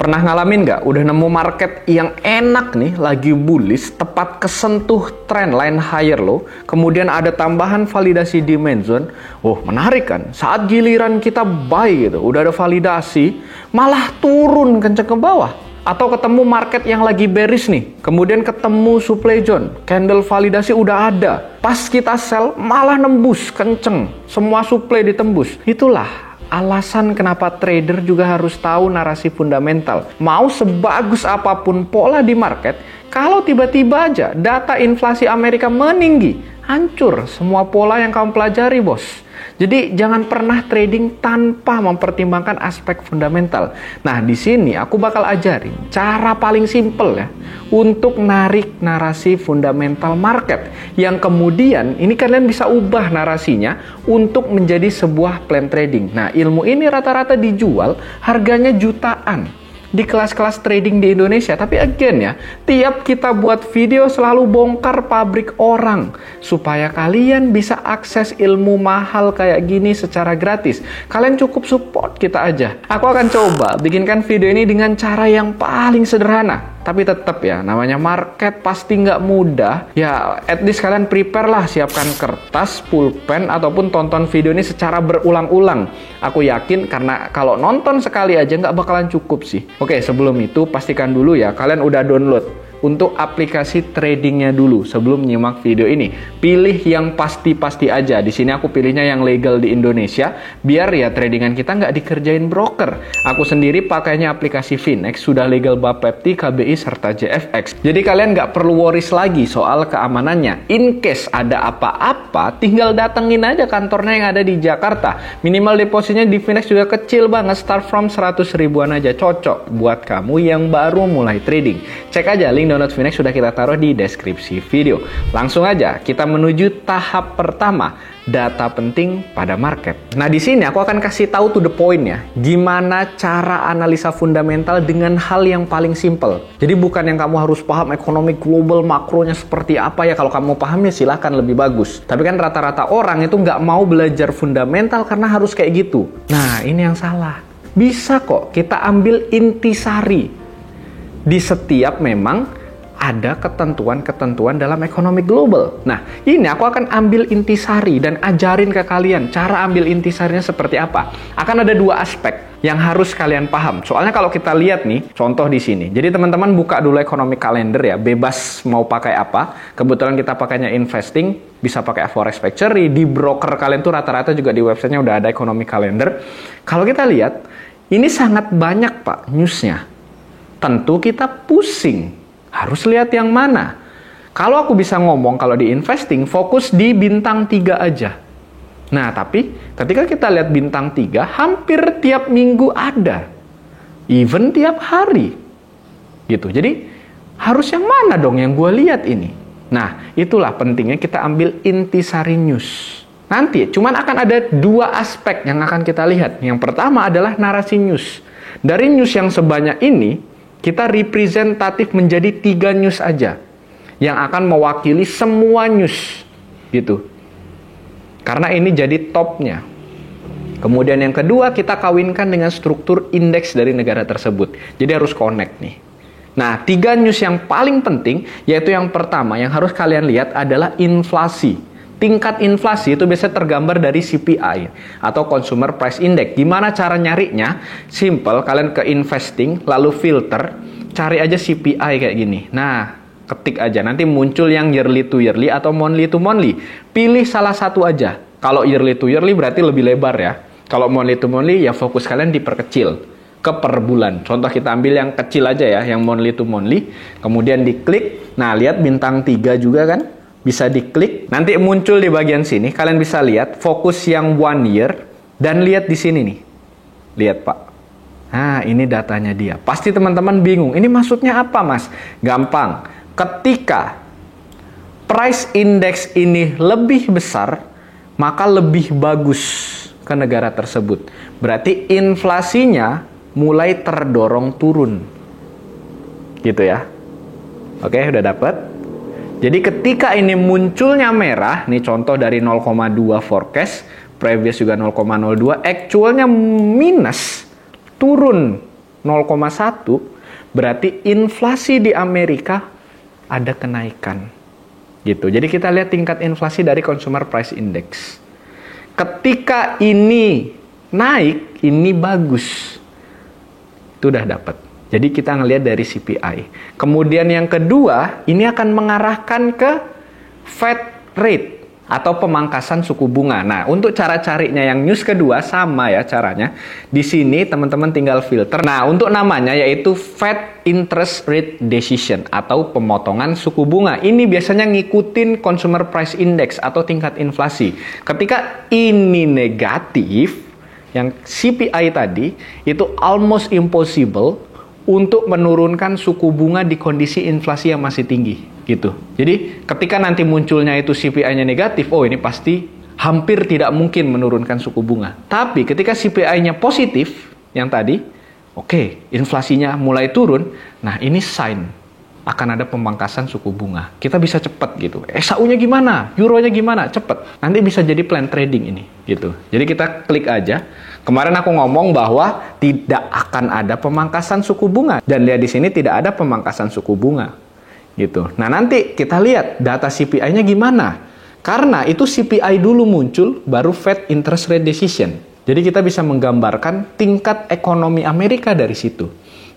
Pernah ngalamin nggak? Udah nemu market yang enak nih, lagi bullish, tepat kesentuh trendline higher low, kemudian ada tambahan validasi demand zone. Oh, menarik kan? Saat giliran kita buy gitu, udah ada validasi, malah turun kenceng ke bawah. Atau ketemu market yang lagi bearish nih, kemudian ketemu supply zone, candle validasi udah ada. Pas kita sell, malah nembus kenceng, semua supply ditembus. Itulah alasan kenapa trader juga harus tahu narasi fundamental. Mau sebagus apapun pola di market, kalau tiba-tiba aja data inflasi Amerika meninggi, hancur semua pola yang kamu pelajari, bos. Jadi jangan pernah trading tanpa mempertimbangkan aspek fundamental. Nah, di sini aku bakal ajarin cara paling simple ya untuk narik narasi fundamental market yang kemudian ini kalian bisa ubah narasinya untuk menjadi sebuah plan trading. Nah, ilmu ini rata-rata dijual harganya jutaan di kelas-kelas trading di Indonesia. Tapi again ya, tiap kita buat video selalu bongkar pabrik orang supaya kalian bisa akses ilmu mahal kayak gini secara gratis. Kalian cukup support kita aja. Aku akan coba bikinkan video ini dengan cara yang paling sederhana. Tapi tetap ya, namanya market pasti nggak mudah. Ya, at least kalian prepare lah, siapkan kertas, pulpen, ataupun tonton video ini secara berulang-ulang. Aku yakin karena kalau nonton sekali aja nggak bakalan cukup sih. Oke, sebelum itu pastikan dulu ya, kalian udah download untuk aplikasi tradingnya dulu sebelum nyimak video ini. Pilih yang pasti-pasti aja. Di sini aku pilihnya yang legal di Indonesia, biar ya tradingan kita nggak dikerjain broker. Aku sendiri pakainya aplikasi Finex, sudah legal Bapepti, KBI, serta JFX. Jadi kalian nggak perlu worries lagi soal keamanannya. In case ada apa-apa, tinggal datengin aja kantornya yang ada di Jakarta. Minimal depositnya di Finex juga kecil banget, start from 100 ribuan aja. Cocok buat kamu yang baru mulai trading. Cek aja link download Finex sudah kita taruh di deskripsi video. Langsung aja kita menuju tahap pertama, data penting pada market. Nah, di sini aku akan kasih tahu to the point ya, gimana cara analisa fundamental dengan hal yang paling simple. Jadi bukan yang kamu harus paham ekonomi global makronya seperti apa ya. Kalau kamu paham ya silahkan, lebih bagus. Tapi kan rata-rata orang itu nggak mau belajar fundamental karena harus kayak gitu. Nah, ini yang salah. Bisa kok kita ambil intisari di setiap memang ada ketentuan-ketentuan dalam ekonomi global. Nah, ini aku akan ambil intisari dan ajarin ke kalian cara ambil intisarinya seperti apa. Akan ada dua aspek yang harus kalian paham. Soalnya kalau kita lihat nih, contoh di sini. Jadi teman-teman buka dulu economic calendar ya, bebas mau pakai apa. Kebetulan kita pakainya investing, bisa pakai forex factory. Di broker kalian tuh rata-rata juga di websitenya udah ada economic calendar. Kalau kita lihat, ini sangat banyak Pak newsnya. Tentu kita pusing. Harus lihat yang mana. Kalau aku bisa ngomong kalau di investing, fokus di bintang 3 aja. Nah, tapi ketika kita lihat bintang 3, hampir tiap minggu ada. Even tiap hari. Gitu. Jadi, harus yang mana dong yang gue lihat ini? Nah, itulah pentingnya kita ambil intisari news. Nanti, cuman akan ada dua aspek yang akan kita lihat. Yang pertama adalah narasi news. Dari news yang sebanyak ini, kita representatif menjadi 3 news aja yang akan mewakili semua news gitu. Karena ini jadi topnya. Kemudian yang kedua, kita kawinkan dengan struktur indeks dari negara tersebut. Jadi harus connect nih. Nah, 3 news yang paling penting, yaitu yang pertama yang harus kalian lihat adalah inflasi. Tingkat inflasi itu biasanya tergambar dari CPI atau Consumer Price Index. Gimana cara nyarinya? Simple, kalian ke investing, lalu filter, cari aja CPI kayak gini. Nah, ketik aja, nanti muncul yang yearly to yearly atau monthly to monthly. Pilih salah satu aja. Kalau yearly to yearly berarti lebih lebar ya. Kalau monthly to monthly ya fokus kalian diperkecil ke per bulan. Contoh kita ambil yang kecil aja ya, yang monthly to monthly. Kemudian diklik, nah lihat bintang 3 juga kan? Bisa diklik, nanti muncul di bagian sini, kalian bisa lihat fokus yang 1 year, dan lihat di sini nih. Lihat Pak. Nah, ini datanya dia. Pasti teman-teman bingung, ini maksudnya apa Mas? Gampang. Ketika price index ini lebih besar, maka lebih bagus ke negara tersebut. Berarti inflasinya mulai terdorong turun. Gitu ya. Oke, udah dapat? Jadi ketika ini munculnya merah, nih contoh dari 0,2 forecast, previous juga 0,02, actualnya minus, turun 0,1, berarti inflasi di Amerika ada kenaikan. Gitu. Jadi kita lihat tingkat inflasi dari Consumer Price Index. Ketika ini naik, ini bagus. Itu udah dapat. Jadi kita ngelihat dari CPI. Kemudian yang kedua, ini akan mengarahkan ke Fed rate atau pemangkasan suku bunga. Nah, untuk cara carinya yang news kedua sama ya caranya. Di sini teman-teman tinggal filter. Nah, untuk namanya yaitu Fed Interest Rate Decision atau pemotongan suku bunga. Ini biasanya ngikutin Consumer Price Index atau tingkat inflasi. Ketika ini negatif, yang CPI tadi, itu almost impossible untuk menurunkan suku bunga di kondisi inflasi yang masih tinggi. Gitu. Jadi ketika nanti munculnya itu CPI-nya negatif, oh ini pasti hampir tidak mungkin menurunkan suku bunga. Tapi ketika CPI-nya positif, yang tadi, oke, inflasinya mulai turun, nah ini sign akan ada pemangkasan suku bunga. Kita bisa cepat gitu. SAU-nya gimana? Euro-nya gimana? Cepat. Nanti bisa jadi plan trading ini. Gitu. Jadi kita klik aja. Kemarin aku ngomong bahwa tidak akan ada pemangkasan suku bunga. Dan lihat di sini tidak ada pemangkasan suku bunga. Gitu. Nah nanti kita lihat data CPI-nya gimana. Karena itu CPI dulu muncul, baru Fed Interest Rate Decision. Jadi kita bisa menggambarkan tingkat ekonomi Amerika dari situ.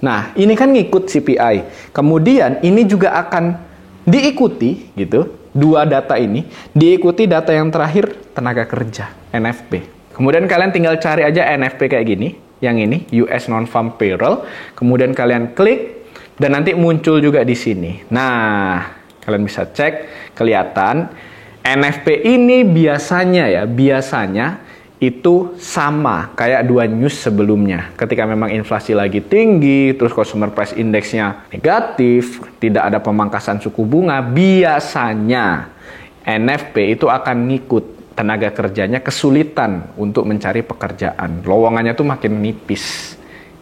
Nah, ini kan ngikut CPI. Kemudian ini juga akan diikuti gitu. Dua data ini diikuti data yang terakhir tenaga kerja, NFP. Kemudian kalian tinggal cari aja NFP kayak gini, yang ini US Non-Farm Payroll. Kemudian kalian klik dan nanti muncul juga di sini. Nah, kalian bisa cek kelihatan NFP ini biasanya itu sama kayak dua news sebelumnya. Ketika memang inflasi lagi tinggi, terus Consumer Price Index-nya negatif, tidak ada pemangkasan suku bunga, biasanya NFP itu akan ngikut tenaga kerjanya kesulitan untuk mencari pekerjaan. Lowongannya tuh makin nipis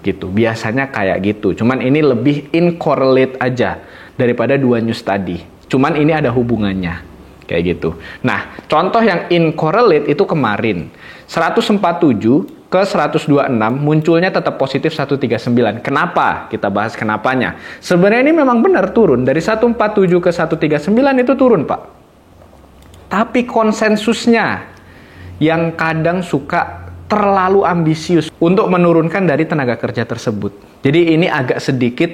gitu. Biasanya kayak gitu. Cuman ini lebih incorrelate aja daripada dua news tadi. Cuman ini ada hubungannya. Kayak gitu. Nah, contoh yang incorrelate itu kemarin. 147 ke 126 munculnya tetap positif 139. Kenapa? Kita bahas kenapanya. Sebenarnya ini memang benar turun. Dari 147 ke 139 itu turun, Pak. Tapi konsensusnya yang kadang suka terlalu ambisius untuk menurunkan dari tenaga kerja tersebut. Jadi ini agak sedikit,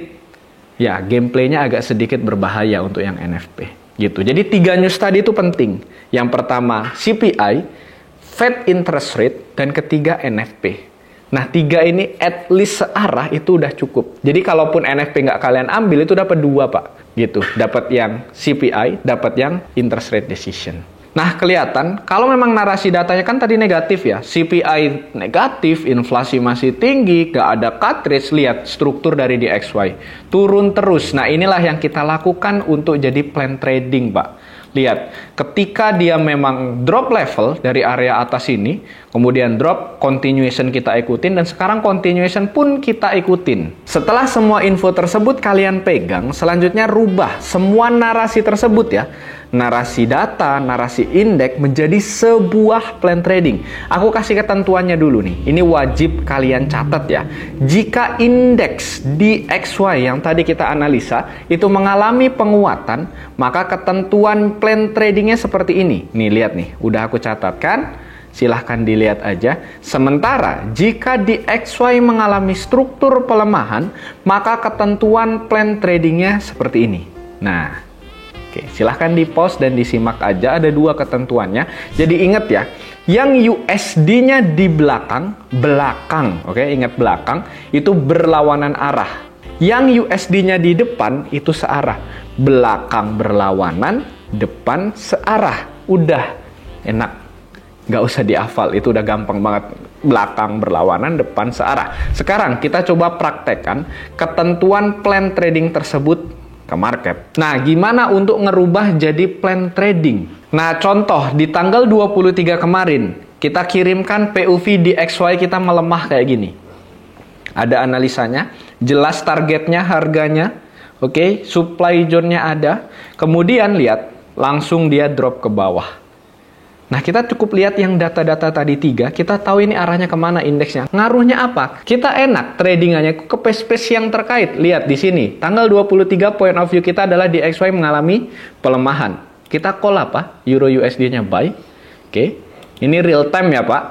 ya gameplaynya agak sedikit berbahaya untuk yang NFP. Gitu. Jadi tiga news tadi itu penting. Yang pertama CPI, Fed Interest Rate, dan ketiga NFP. Nah, tiga ini at least searah itu udah cukup. Jadi kalaupun NFP nggak kalian ambil, itu dapat dua, Pak. Gitu. Dapat yang CPI, dapat yang Interest Rate Decision. Nah, kelihatan kalau memang narasi datanya kan tadi negatif ya. CPI negatif, inflasi masih tinggi, nggak ada cartridge. Lihat struktur dari DXY. Turun terus. Nah, inilah yang kita lakukan untuk jadi plan trading, Pak. Lihat, ketika dia memang drop level dari area atas ini, kemudian drop, continuation kita ikutin, dan sekarang continuation pun kita ikutin. Setelah semua info tersebut kalian pegang, selanjutnya rubah semua narasi tersebut ya. Narasi data, narasi indeks menjadi sebuah plan trading. Aku kasih ketentuannya dulu nih. Ini wajib kalian catat ya. Jika indeks DXY yang tadi kita analisa itu mengalami penguatan, maka ketentuan plan tradingnya seperti ini. Nih lihat nih, udah aku catatkan. Silahkan dilihat aja. Sementara jika DXY mengalami struktur pelemahan, maka ketentuan plan tradingnya seperti ini. Nah, oke, silahkan di-pause dan disimak aja, ada dua ketentuannya. Jadi ingat ya, yang USD-nya di belakang, oke, ingat belakang, itu berlawanan arah. Yang USD-nya di depan, itu searah. Belakang berlawanan, depan searah. Udah, enak. Nggak usah dihafal, itu udah gampang banget. Belakang berlawanan, depan searah. Sekarang kita coba praktekkan ketentuan plan trading tersebut ke market. Nah, gimana untuk ngerubah jadi plan trading? Nah, contoh di tanggal 23 kemarin, kita kirimkan PUV DXY kita melemah kayak gini. Ada analisanya, jelas targetnya, harganya, oke, supply zone-nya ada. Kemudian lihat, langsung dia drop ke bawah. Nah, kita cukup lihat yang data-data tadi 3, kita tahu ini arahnya kemana indeksnya. Ngaruhnya apa? Kita enak tradingannya ke space yang terkait. Lihat di sini, tanggal 23 point of view kita adalah DXY mengalami pelemahan. Kita call apa? Euro USD-nya buy. Oke. Ini real time ya, Pak.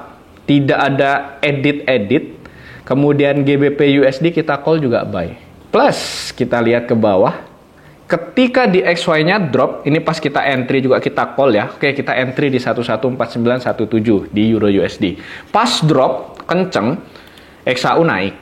Tidak ada edit-edit. Kemudian GBP USD kita call juga buy. Plus, kita lihat ke bawah. Ketika di XY-nya drop, ini pas kita entry juga kita call ya. Oke, kita entry di 114917 di Euro USD. Pas drop, kenceng, XAU naik.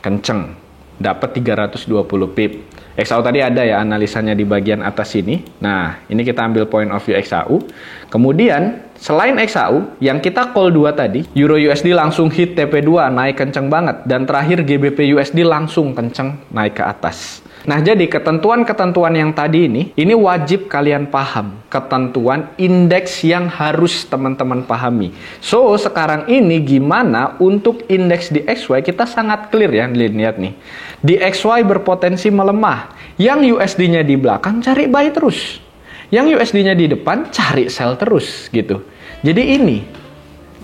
Kenceng. Dapat 320 pip. XAU tadi ada ya analisanya di bagian atas sini. Nah, ini kita ambil point of view XAU. Kemudian, selain XAU, yang kita call 2 tadi, Euro USD langsung hit TP2, naik kenceng banget. Dan terakhir GBP USD langsung kenceng, naik ke atas. Nah, jadi ketentuan-ketentuan yang tadi ini wajib kalian paham. Ketentuan indeks yang harus teman-teman pahami. So, sekarang ini gimana untuk indeks di XY kita sangat clear ya, lihat nih. Di XY berpotensi melemah. Yang USD-nya di belakang cari buy terus. Yang USD-nya di depan cari sell terus gitu. Jadi ini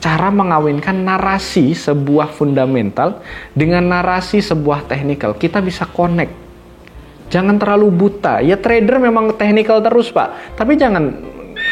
cara mengawinkan narasi sebuah fundamental dengan narasi sebuah technical. Kita bisa connect. Jangan terlalu buta. Ya trader memang technical terus, Pak. Tapi jangan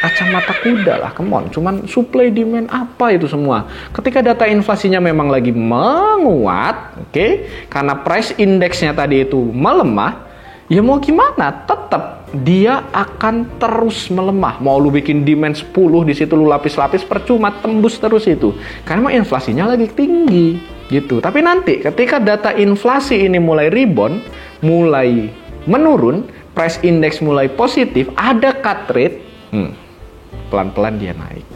kacamata kuda lah, come on. Cuman supply demand apa itu semua. Ketika data inflasinya memang lagi menguat, oke? Karena price index-nya tadi itu melemah, ya mau gimana? Tetap dia akan terus melemah. Mau lu bikin demand 10 di situ lu lapis-lapis percuma, tembus terus itu. Karena inflasinya lagi tinggi gitu. Tapi nanti ketika data inflasi ini mulai rebound, mulai menurun, price index mulai positif, ada cut rate, pelan-pelan dia naik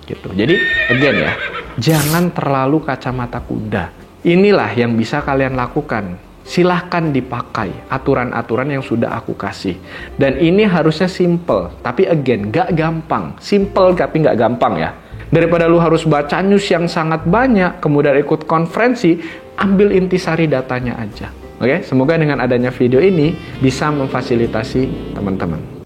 gitu. Jadi again ya, jangan terlalu kacamata kuda. Inilah yang bisa kalian lakukan. Silahkan dipakai aturan-aturan yang sudah aku kasih. Dan ini harusnya simple, tapi again gak gampang. Simple tapi gak gampang ya. Daripada lu harus baca news yang sangat banyak, kemudian ikut konferensi, ambil intisari datanya aja. Oke, semoga dengan adanya video ini bisa memfasilitasi teman-teman.